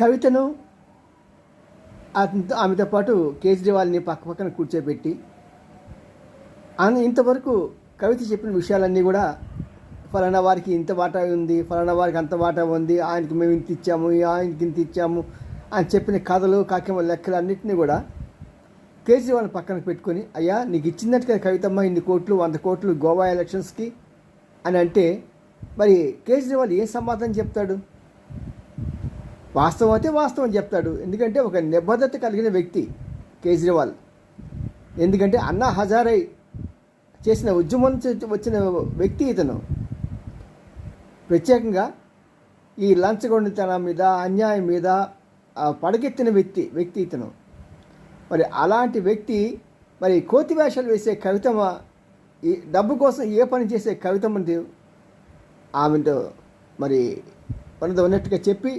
కవితను ఆమెతో పాటు కేజ్రీవాల్ని పక్కన కూర్చోబెట్టి ఇంతవరకు కవిత చెప్పిన విషయాలన్నీ కూడా ఫలానా వారికి ఇంత వాటా ఉంది, ఫలానా వారికి అంత వాటా ఉంది, ఆయనకి మేము ఇంత ఇచ్చాము, ఆయనకి ఇంత ఇచ్చాము అని చెప్పిన కథలు కాకేమో లెక్కలు అన్నింటినీ కూడా కేజ్రీవాల్ని పక్కన పెట్టుకొని, అయ్యా నీకు ఇచ్చినట్టుగా కవితమ్మ ఇన్ని కోట్లు 100 కోట్లు గోవా ఎలక్షన్స్కి అని అంటే మరి కేజ్రీవాల్ ఏం సమాధానం చెప్తాడు? వాస్తవం అయితే వాస్తవం చెప్తాడు. ఎందుకంటే ఒక నిబద్ధత కలిగిన వ్యక్తి కేజ్రీవాల్. ఎందుకంటే అన్నా హజారే చేసిన ఉద్యమం నుంచి వచ్చిన వ్యక్తి ఇతను. ప్రత్యేకంగా ఈ లంచగొండితనం మీద, అన్యాయం మీద పడగెత్తిన వ్యక్తి ఇతను. మరి అలాంటి వ్యక్తి మరి కోతి వేషాలు వేసే కవితమ్మ, ఈ డబ్బు కోసం ఏ పని చేసే కవితమ్మని ఆమెతో మరి ఉన్నట్టుగా చెప్పి